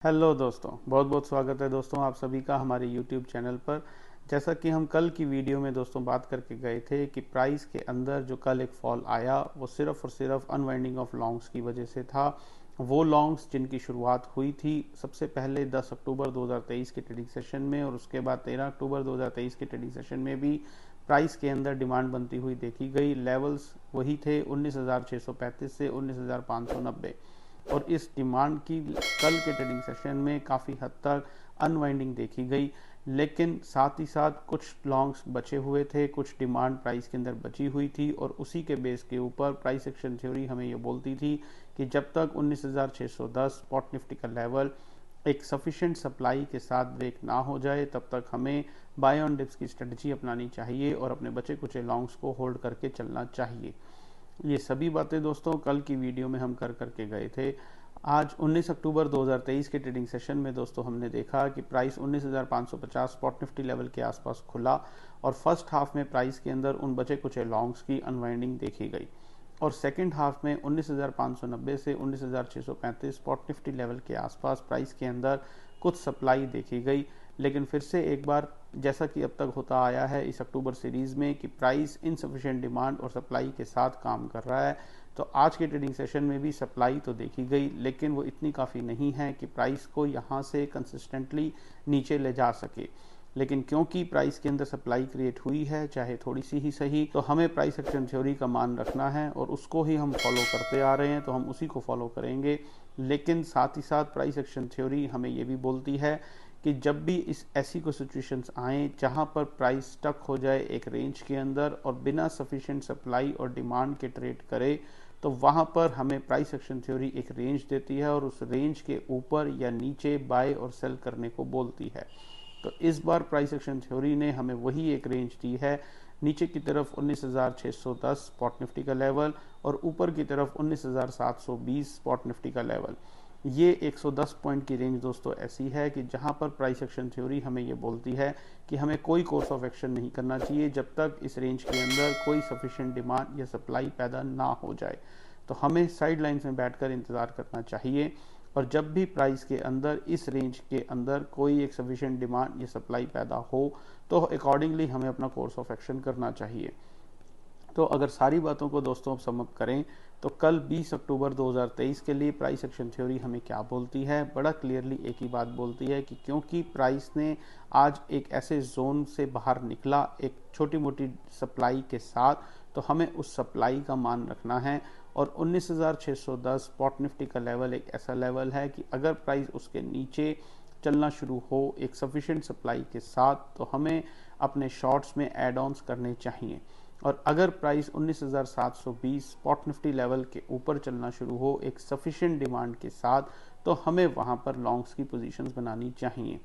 Hello दोस्तों, बहुत बहुत स्वागत है दोस्तों आप सभी का हमारे यूट्यूब चैनल पर। जैसा कि हम कल की वीडियो में दोस्तों बात करके गए थे कि प्राइस के अंदर जो कल एक फॉल आया वो सिर्फ और सिर्फ अनवाइंडिंग ऑफ लॉन्ग्स की वजह से था। वो लॉन्ग्स जिनकी शुरुआत हुई थी सबसे पहले 10 अक्टूबर 2023 के ट्रेडिंग सेशन में और उसके बाद 13 अक्टूबर 2023 के ट्रेडिंग सेशन में भी प्राइस के अंदर डिमांड बनती हुई देखी गई। लेवल्स वही थे 19,635 से 19,590 और इस डिमांड की कल के ट्रेडिंग सेशन में काफ़ी हद तक अनवाइंडिंग देखी गई। लेकिन साथ ही साथ कुछ लॉन्ग्स बचे हुए थे, कुछ डिमांड प्राइस के अंदर बची हुई थी और उसी के बेस के ऊपर प्राइस एक्शन थ्योरी हमें ये बोलती थी कि जब तक 19,610 स्पॉट निफ्टी का लेवल एक सफिशिएंट सप्लाई के साथ ब्रेक ना हो जाए तब तक हमें बाय ऑन डिप्स की स्ट्रेटजी अपनानी चाहिए और अपने बचे कुछ लॉन्ग्स को होल्ड करके चलना चाहिए। ये सभी बातें दोस्तों कल की वीडियो में हम करके गए थे। आज 19 अक्टूबर 2023 के ट्रेडिंग सेशन में दोस्तों हमने देखा कि प्राइस 19,550 स्पॉट निफ्टी लेवल के आसपास खुला और फर्स्ट हाफ में प्राइस के अंदर उन बचे कुछ लॉन्ग्स की अनवाइंडिंग देखी गई और सेकंड हाफ में 19,590 से 19,635 स्पॉट निफ्टी लेवल के आसपास प्राइस के अंदर कुछ सप्लाई देखी गई। लेकिन फिर से एक बार जैसा कि अब तक होता आया है इस अक्टूबर सीरीज में कि प्राइस इनसफिशिएंट डिमांड और सप्लाई के साथ काम कर रहा है, तो आज के ट्रेडिंग सेशन में भी सप्लाई तो देखी गई लेकिन वो इतनी काफ़ी नहीं है कि प्राइस को यहाँ से कंसिस्टेंटली नीचे ले जा सके। लेकिन क्योंकि प्राइस के अंदर सप्लाई क्रिएट हुई है चाहे थोड़ी सी ही सही, तो हमें प्राइस एक्शन थ्योरी का मान रखना है और उसको ही हम फॉलो करते आ रहे हैं, तो हम उसी को फॉलो करेंगे। लेकिन साथ ही साथ प्राइस एक्शन थ्योरी हमें ये भी बोलती है कि जब भी इस ऐसी कोई सिचुएशंस आए जहां पर प्राइस स्टक हो जाए एक रेंज के अंदर और बिना सफिशिएंट सप्लाई और डिमांड के ट्रेड करे, तो वहां पर हमें प्राइस एक्शन थ्योरी एक रेंज देती है और उस रेंज के ऊपर या नीचे बाय और सेल करने को बोलती है। तो इस बार प्राइस एक्शन थ्योरी ने हमें वही एक रेंज दी है, नीचे की तरफ 19,610 स्पॉट निफ्टी का लेवल और ऊपर की तरफ 19,720 स्पॉट निफ्टी का लेवल। ये 110 पॉइंट की रेंज दोस्तों ऐसी है कि जहां पर प्राइस एक्शन थ्योरी हमें ये बोलती है कि हमें कोई कोर्स ऑफ एक्शन नहीं करना चाहिए जब तक इस रेंज के अंदर कोई सफिशिएंट डिमांड या सप्लाई पैदा ना हो जाए। तो हमें साइड लाइन्स में बैठकर इंतज़ार करना चाहिए और जब भी प्राइस के अंदर इस रेंज के अंदर कोई एक सफिशिएंट डिमांड या सप्लाई पैदा हो तो अकॉर्डिंगली हमें अपना कोर्स ऑफ एक्शन करना चाहिए। तो अगर सारी बातों को दोस्तों अब समअप करें तो कल 20 अक्टूबर 2023 के लिए प्राइस एक्शन थ्योरी हमें क्या बोलती है, बड़ा क्लियरली एक ही बात बोलती है कि क्योंकि प्राइस ने आज एक ऐसे जोन से बाहर निकला एक छोटी मोटी सप्लाई के साथ, तो हमें उस सप्लाई का मान रखना है और 19,610 स्पॉट निफ्टी का लेवल एक ऐसा लेवल है कि अगर प्राइस उसके नीचे चलना शुरू हो एक सफिशिएंट सप्लाई के साथ तो हमें अपने शॉर्ट्स में एड ऑन्स करने चाहिए और अगर प्राइस 19,720 स्पॉट निफ्टी लेवल के ऊपर चलना शुरू हो एक सफिशिएंट डिमांड के साथ तो हमें वहां पर लॉन्ग्स की पोजीशंस बनानी चाहिए।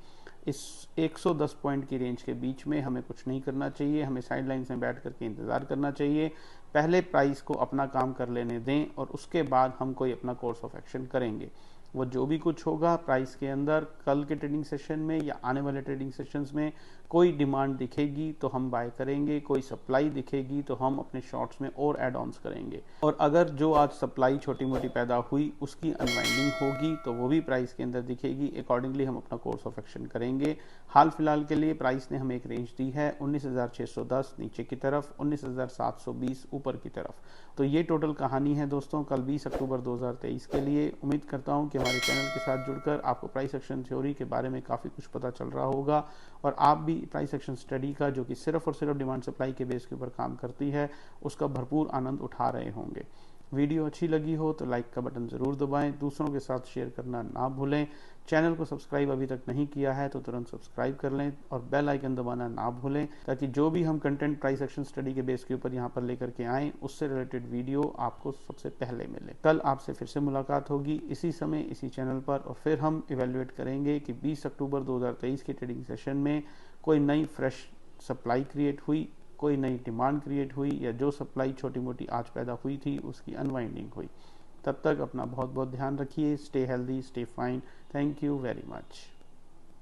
इस 110 पॉइंट की रेंज के बीच में हमें कुछ नहीं करना चाहिए, हमें साइड लाइन में बैठ करके इंतज़ार करना चाहिए। पहले प्राइस को अपना काम कर लेने दें और उसके बाद हम कोई अपना कोर्स ऑफ एक्शन करेंगे। वो जो भी कुछ होगा प्राइस के अंदर कल के ट्रेडिंग सेशन में या आने वाले ट्रेडिंग सेशंस में कोई डिमांड दिखेगी तो हम बाय करेंगे, कोई सप्लाई दिखेगी तो हम अपने शॉर्ट्स में और एड ऑन्स करेंगे और अगर जो आज सप्लाई छोटी मोटी पैदा हुई उसकी अनवाइंडिंग होगी तो वो भी प्राइस के अंदर दिखेगी, अकॉर्डिंगली हम अपना कोर्स ऑफ एक्शन करेंगे। हाल फिलहाल के लिए प्राइस ने हमें एक रेंज दी है 19,610 नीचे की तरफ, 19,720 ऊपर की तरफ। तो ये टोटल कहानी है दोस्तों कल 20 अक्टूबर 2023 के लिए। उम्मीद करता हूँ कि हमारे चैनल के साथ जुड़कर आपको प्राइस एक्शन थ्योरी के बारे में काफ़ी कुछ पता चल रहा होगा और आप भी प्राइस एक्शन स्टडी का जो कि सिर्फ और सिर्फ डिमांड सप्लाई के बेस के ऊपर काम करती है उसका भरपूर आनंद उठा रहे होंगे। वीडियो अच्छी लगी हो तो लाइक का बटन ज़रूर दबाएं, दूसरों के साथ शेयर करना ना भूलें। चैनल को सब्सक्राइब अभी तक नहीं किया है तो तुरंत सब्सक्राइब कर लें और बेल आइकन दबाना ना भूलें ताकि जो भी हम कंटेंट प्राइस एक्शन स्टडी के बेस के ऊपर यहाँ पर लेकर के आएँ उससे रिलेटेड वीडियो आपको सबसे पहले मिले। कल आपसे फिर से मुलाकात होगी इसी समय इसी चैनल पर और फिर हम इवेल्युएट करेंगे कि 20 अक्टूबर 2023 के ट्रेडिंग सेशन में कोई नई फ्रेश सप्लाई क्रिएट हुई, कोई नई डिमांड क्रिएट हुई या जो सप्लाई छोटी मोटी आज पैदा हुई थी उसकी अनवाइंडिंग हुई। तब तक अपना बहुत बहुत ध्यान रखिए। Stay healthy, stay fine. Thank you very much.